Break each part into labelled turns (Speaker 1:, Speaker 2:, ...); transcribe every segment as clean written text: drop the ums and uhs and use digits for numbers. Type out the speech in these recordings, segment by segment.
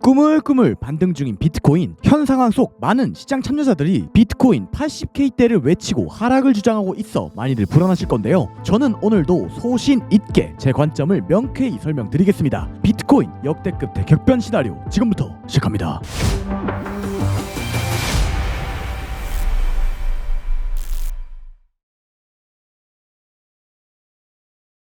Speaker 1: 꾸물꾸물 반등 중인 비트코인. 현 상황 속 많은 시장 참여자들이 비트코인 80K대를 외치고 하락을 주장하고 있어 많이들 불안하실 건데요. 저는 오늘도 소신 있게 제 관점을 명쾌히 설명드리겠습니다. 비트코인 역대급 대격변 시나리오 지금부터 시작합니다.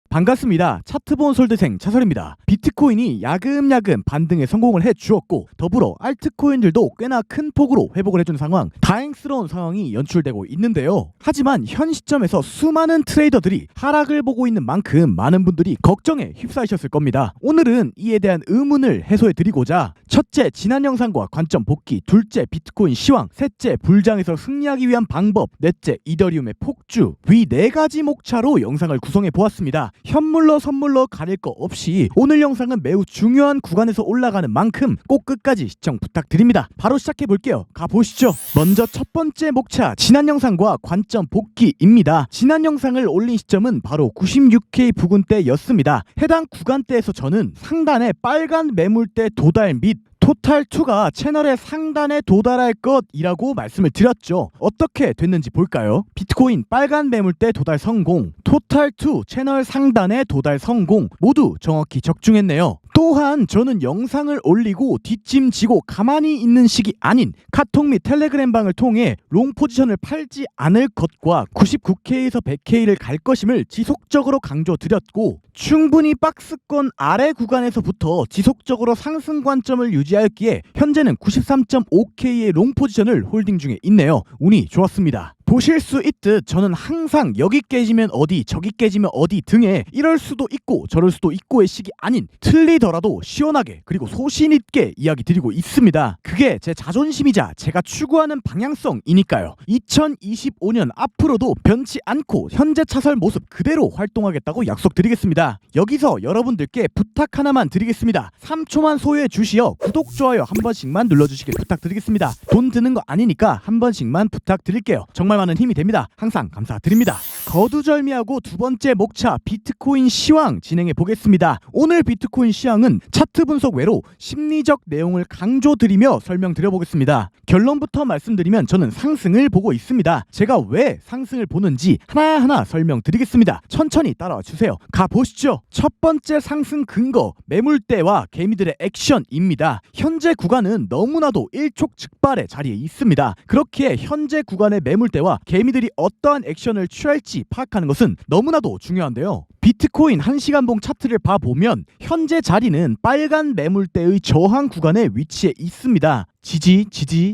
Speaker 1: 반갑습니다. 차트본 솔드생 차설입니다. 비트코인이 야금야금 반등에 성공을 해주었고 더불어 알트코인들도 꽤나 큰 폭으로 회복을 해준 상황, 다행스러운 상황이 연출되고 있는데요. 하지만 현 시점에서 수많은 트레이더들이 하락을 보고 있는 만큼 많은 분들이 걱정에 휩싸이셨을 겁니다. 오늘은 이에 대한 의문을 해소해드리고자 첫째, 지난 영상과 관점 복귀, 둘째, 비트코인 시황, 셋째, 불장에서 승리하기 위한 방법, 넷째, 이더리움의 폭주, 위 4가지 목차로 영상을 구성해 보았습니다. 현물러 선물러 가릴 거 없이 오늘 영상은 매우 중요한 구간에서 올라가는 만큼 꼭 끝까지 시청 부탁드립니다. 바로 시작해 볼게요. 가보시죠. 먼저 첫 번째 목차, 지난 영상과 관점 복귀입니다. 지난 영상을 올린 시점은 바로 96K 부근대였습니다. 해당 구간대에서 저는 상단의 빨간 매물대 도달 및 토탈2가 채널의 상단에 도달할 것이라고 말씀을 드렸죠. 어떻게 됐는지 볼까요? 비트코인 빨간 매물대 도달 성공, 토탈2 채널 상단에 도달 성공, 모두 정확히 적중했네요. 또한 저는 영상을 올리고 뒷짐지고 가만히 있는 식이 아닌 카톡 및 텔레그램방을 통해 롱 포지션을 팔지 않을 것과 99K에서 100K를 갈 것임을 지속적으로 강조드렸고, 충분히 박스권 아래 구간에서부터 지속적으로 상승 관점을 유지하였기에 현재는 93.5K의 롱 포지션을 홀딩 중에 있네요. 운이 좋았습니다. 보실 수 있듯 저는 항상 여기 깨지면 어디 저기 깨지면 어디 등에 이럴 수도 있고 저럴 수도 있고의 식이 아닌 틀리더라도 시원하게 그리고 소신 있게 이야기 드리고 있습니다. 그게 제 자존심이자 제가 추구하는 방향성이니까요. 2025년 앞으로도 변치 않고 현재 차설 모습 그대로 활동하겠다고 약속드리겠습니다. 여기서 여러분들께 부탁 하나만 드리겠습니다. 3초만 소요해 주시어 구독, 좋아요 한 번씩만 눌러주시길 부탁드리겠습니다. 돈 드는 거 아니니까 한 번씩만 부탁드릴게요. 정말 많은 힘이 됩니다. 항상 감사드립니다. 거두절미하고 두 번째 목차 비트코인 시황 진행해 보겠습니다. 오늘 비트코인 시황은 차트 분석 외로 심리적 내용을 강조드리며 설명드려 보겠습니다. 결론부터 말씀드리면 저는 상승을 보고 있습니다. 제가 왜 상승을 보는지 하나하나 설명드리겠습니다. 천천히 따라와 주세요. 가보시죠. 첫 번째 상승 근거, 매물대와 개미들의 액션입니다. 현재 구간은 너무나도 일촉즉발의 자리에 있습니다. 그렇기에 현재 구간의 매물대와 개미들이 어떠한 액션을 취할지 파악하는 것은 너무나도 중요한데요. 비트코인 1시간봉 차트를 봐보면 현재 자리는 빨간 매물대의 저항 구간에 위치해 있습니다. 지지,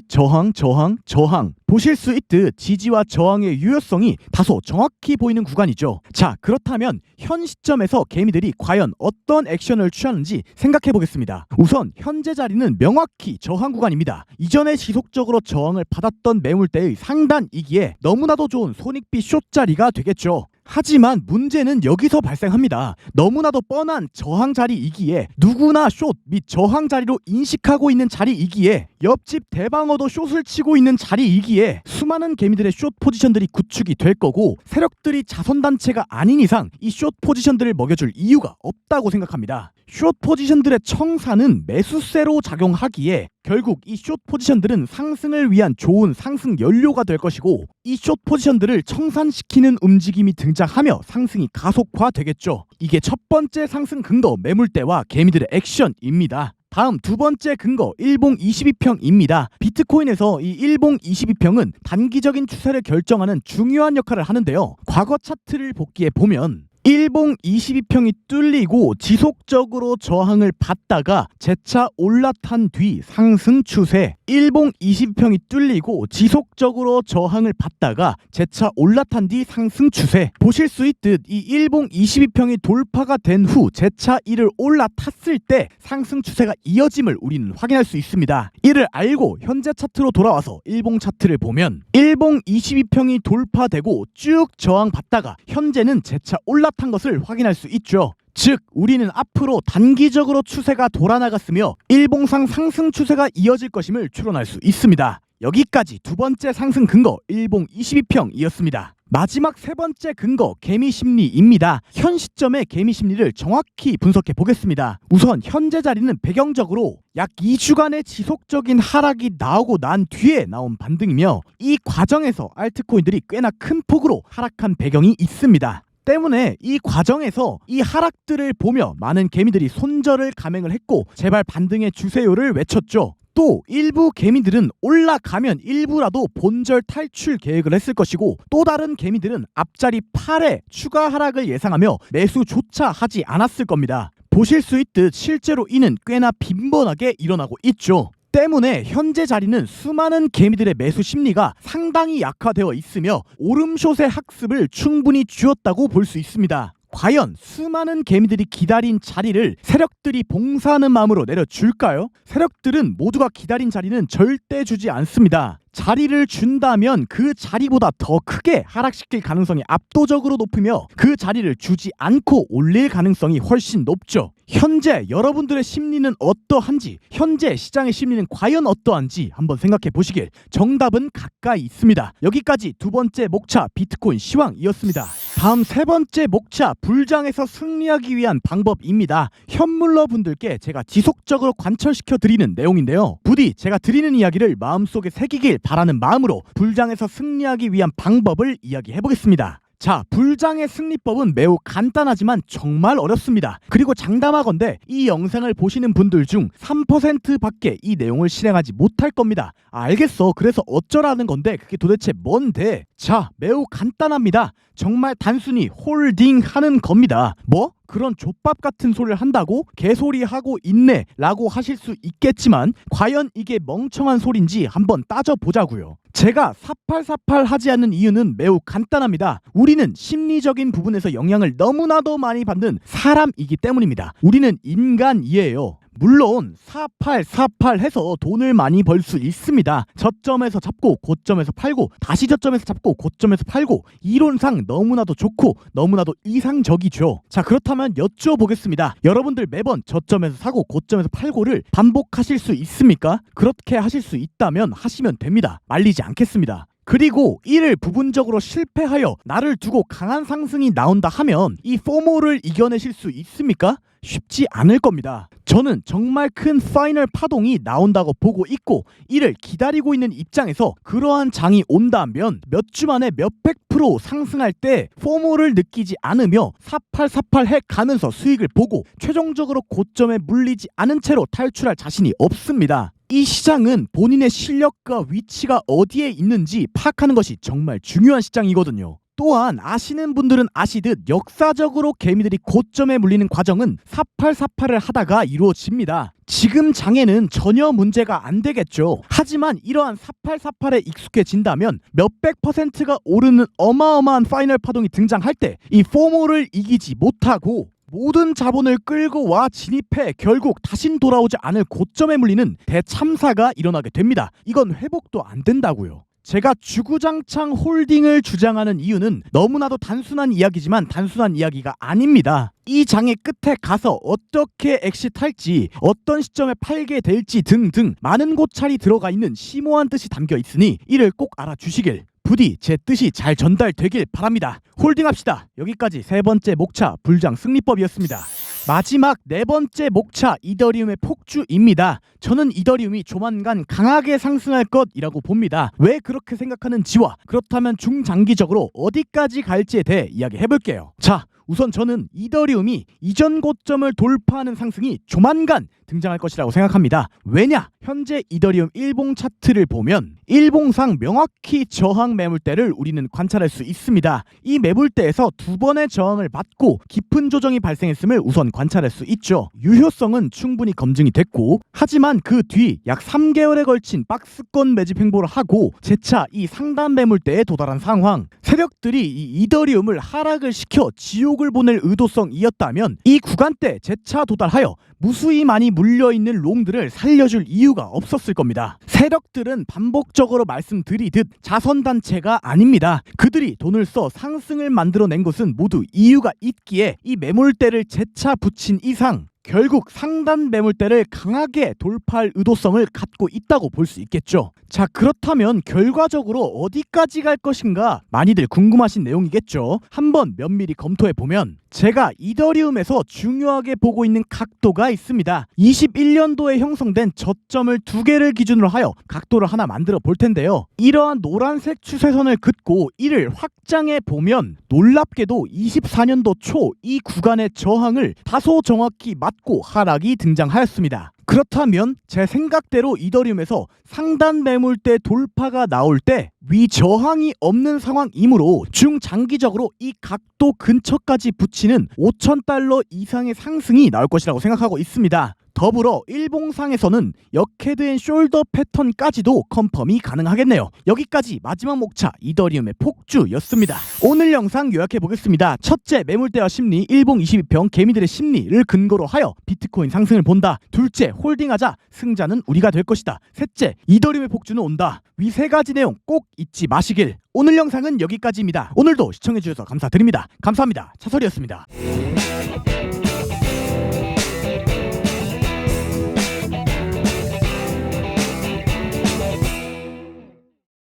Speaker 1: 저항. 보실 수 있듯 지지와 저항의 유효성이 다소 정확히 보이는 구간이죠. 자, 그렇다면 현 시점에서 개미들이 과연 어떤 액션을 취하는지 생각해 보겠습니다. 우선 현재 자리는 명확히 저항 구간입니다. 이전에 지속적으로 저항을 받았던 매물대의 상단이기에 너무나도 좋은 손익비 숏 자리가 되겠죠. 하지만 문제는 여기서 발생합니다. 너무나도 뻔한 저항 자리이기에 누구나 숏 및 저항 자리로 인식하고 있는 자리이기에 옆집 대방어도 숏을 치고 있는 자리이기에 수많은 개미들의 숏 포지션들이 구축이 될 거고, 세력들이 자선단체가 아닌 이상 이 숏 포지션들을 먹여줄 이유가 없다고 생각합니다. 숏 포지션들의 청사는 매수세로 작용하기에 결국 이 숏 포지션들은 상승을 위한 좋은 상승 연료가 될 것이고, 이 숏 포지션들을 청산시키는 움직임이 등장하며 상승이 가속화되겠죠. 이게 첫 번째 상승 근거, 매물대와 개미들의 액션입니다. 다음 두 번째 근거, 일봉 22평입니다. 비트코인에서 이 일봉 22평은 단기적인 추세를 결정하는 중요한 역할을 하는데요. 과거 차트를 복귀해 보면 일봉 22평이 뚫리고 지속적으로 저항을 받다가 재차 올라탄 뒤 상승 추세, 일봉 22평이 뚫리고 지속적으로 저항을 받다가 재차 올라탄 뒤 상승 추세. 보실 수 있듯 이 일봉 22평이 돌파가 된 후 재차 이를 올라탔을 때 상승 추세가 이어짐을 우리는 확인할 수 있습니다. 이를 알고 현재 차트로 돌아와서 일봉 차트를 보면 일봉 22평이 돌파되고 쭉 저항받다가 현재는 재차 올라탄 것을 확인할 수 있죠. 즉 우리는 앞으로 단기적으로 추세가 돌아나갔으며 일봉상 상승 추세가 이어질 것임을 추론할 수 있습니다. 여기까지 두 번째 상승 근거 일봉 22평이었습니다. 마지막 세 번째 근거, 개미 심리입니다. 현 시점의 개미 심리를 정확히 분석해 보겠습니다. 우선 현재 자리는 배경적으로 약 2주간의 지속적인 하락이 나오고 난 뒤에 나온 반등이며, 이 과정에서 알트코인들이 꽤나 큰 폭으로 하락한 배경이 있습니다. 때문에 이 과정에서 이 하락들을 보며 많은 개미들이 손절을 감행을 했고 제발 반등해 주세요를 외쳤죠. 또 일부 개미들은 올라가면 일부라도 본절 탈출 계획을 했을 것이고, 또 다른 개미들은 앞자리 8에 추가 하락을 예상하며 매수조차 하지 않았을 겁니다. 보실 수 있듯 실제로 이는 꽤나 빈번하게 일어나고 있죠. 때문에 현재 자리는 수많은 개미들의 매수 심리가 상당히 약화되어 있으며 오름숏의 학습을 충분히 주었다고 볼 수 있습니다. 과연 수많은 개미들이 기다린 자리를 세력들이 봉사하는 마음으로 내려줄까요? 세력들은 모두가 기다린 자리는 절대 주지 않습니다. 자리를 준다면 그 자리보다 더 크게 하락시킬 가능성이 압도적으로 높으며 그 자리를 주지 않고 올릴 가능성이 훨씬 높죠. 현재 여러분들의 심리는 어떠한지, 현재 시장의 심리는 과연 어떠한지 한번 생각해 보시길. 정답은 가까이 있습니다. 여기까지 두 번째 목차 비트코인 시황이었습니다. 다음 세 번째 목차, 불장에서 승리하기 위한 방법입니다. 현물러 분들께 제가 지속적으로 관철시켜 드리는 내용인데요. 부디 제가 드리는 이야기를 마음속에 새기길 바라는 마음으로 불장에서 승리하기 위한 방법을 이야기해 보겠습니다. 자, 불장의 승리법은 매우 간단하지만 정말 어렵습니다. 그리고 장담하건대 이 영상을 보시는 분들 중 3%밖에 이 내용을 실행하지 못할 겁니다. 알겠어. 그래서 어쩌라는 건데 그게 도대체 뭔데? 자, 매우 간단합니다. 정말 단순히 홀딩하는 겁니다. 뭐? 그런 족밥 같은 소리를 한다고? 개소리하고 있네 라고 하실 수 있겠지만 과연 이게 멍청한 소린지 한번 따져보자고요. 제가 사팔사팔 하지 않는 이유는 매우 간단합니다. 우리는 심리적인 부분에서 영향을 너무나도 많이 받는 사람이기 때문입니다. 우리는 인간이에요. 물론 4848 해서 돈을 많이 벌 수 있습니다. 저점에서 잡고 고점에서 팔고 다시 저점에서 잡고 고점에서 팔고, 이론상 너무나도 좋고 너무나도 이상적이죠. 자, 그렇다면 여쭤보겠습니다. 여러분들 매번 저점에서 사고 고점에서 팔고를 반복하실 수 있습니까? 그렇게 하실 수 있다면 하시면 됩니다. 말리지 않겠습니다. 그리고 이를 부분적으로 실패하여 나를 두고 강한 상승이 나온다 하면 이 포모를 이겨내실 수 있습니까? 쉽지 않을 겁니다. 저는 정말 큰 파이널 파동이 나온다고 보고 있고 이를 기다리고 있는 입장에서 그러한 장이 온다면 몇 주 만에 몇백 프로 상승할 때 포모를 느끼지 않으며 4848 해가면서 수익을 보고 최종적으로 고점에 물리지 않은 채로 탈출할 자신이 없습니다. 이 시장은 본인의 실력과 위치가 어디에 있는지 파악하는 것이 정말 중요한 시장이거든요. 또한 아시는 분들은 아시듯 역사적으로 개미들이 고점에 물리는 과정은 4848을 하다가 이루어집니다. 지금 장에는 전혀 문제가 안 되겠죠. 하지만 이러한 4848에 익숙해진다면 몇백 %가 오르는 어마어마한 파이널 파동이 등장할 때 이 포모를 이기지 못하고 모든 자본을 끌고 와 진입해 결국 다신 돌아오지 않을 고점에 물리는 대참사가 일어나게 됩니다. 이건 회복도 안 된다고요. 제가 주구장창 홀딩을 주장하는 이유는 너무나도 단순한 이야기지만 단순한 이야기가 아닙니다. 이 장의 끝에 가서 어떻게 엑시트할지, 어떤 시점에 팔게 될지 등등 많은 고찰이 들어가 있는 심오한 뜻이 담겨 있으니 이를 꼭 알아주시길. 부디 제 뜻이 잘 전달되길 바랍니다. 홀딩합시다. 여기까지 세 번째 목차 불장 승리법이었습니다. 마지막 네 번째 목차 이더리움의 폭주입니다. 저는 이더리움이 조만간 강하게 상승할 것이라고 봅니다. 왜 그렇게 생각하는지와 그렇다면 중장기적으로 어디까지 갈지에 대해 이야기해볼게요. 자, 우선 저는 이더리움이 이전 고점을 돌파하는 상승이 조만간 등장할 것이라고 생각합니다. 왜냐? 현재 이더리움 일봉 차트를 보면 일봉상 명확히 저항 매물대를 우리는 관찰할 수 있습니다. 이 매물대에서 두 번의 저항을 받고 깊은 조정이 발생했음을 우선 관찰할 수 있죠. 유효성은 충분히 검증이 됐고, 하지만 그 뒤 약 3개월에 걸친 박스권 매집 행보를 하고 재차 이 상단 매물대에 도달한 상황, 세력들이 이 이더리움을 하락을 시켜 지옥을 보낼 의도성이었다면 이 구간대 재차 도달하여 무수히 많이 물려있는 롱들을 살려줄 이유가 없었을 겁니다. 세력들은 반복적으로 말씀드리듯 자선단체가 아닙니다. 그들이 돈을 써 상승을 만들어낸 것은 모두 이유가 있기에 이 매물대를 재차 붙인 이상 결국 상단 매물대를 강하게 돌파할 의도성을 갖고 있다고 볼 수 있겠죠. 자, 그렇다면 결과적으로 어디까지 갈 것인가 많이들 궁금하신 내용이겠죠. 한번 면밀히 검토해보면 제가 이더리움에서 중요하게 보고 있는 각도가 있습니다. 21년도에 형성된 저점을 2개를 기준으로 하여 각도를 하나 만들어 볼 텐데요. 이러한 노란색 추세선을 긋고 이를 확장해 보면 놀랍게도 24년도 초 이 구간의 저항을 다소 정확히 맞고 하락이 등장하였습니다. 그렇다면 제 생각대로 이더리움에서 상단 매물대 돌파가 나올 때 위 저항이 없는 상황이므로 중장기적으로 이 각도 근처까지 붙이는 5,000달러 이상의 상승이 나올 것이라고 생각하고 있습니다. 더불어 일봉상에서는 역헤드앤 숄더 패턴까지도 컨펌이 가능하겠네요. 여기까지 마지막 목차 이더리움의 폭주였습니다. 오늘 영상 요약해보겠습니다. 첫째, 매물대와 심리, 일봉 22평 개미들의 심리를 근거로 하여 비트코인 상승을 본다. 둘째, 홀딩하자. 승자는 우리가 될 것이다. 셋째, 이더리움의 폭주는 온다. 위 3가지 내용 꼭 잊지 마시길. 오늘 영상은 여기까지입니다. 오늘도 시청해주셔서 감사드립니다. 감사합니다. 차설이었습니다.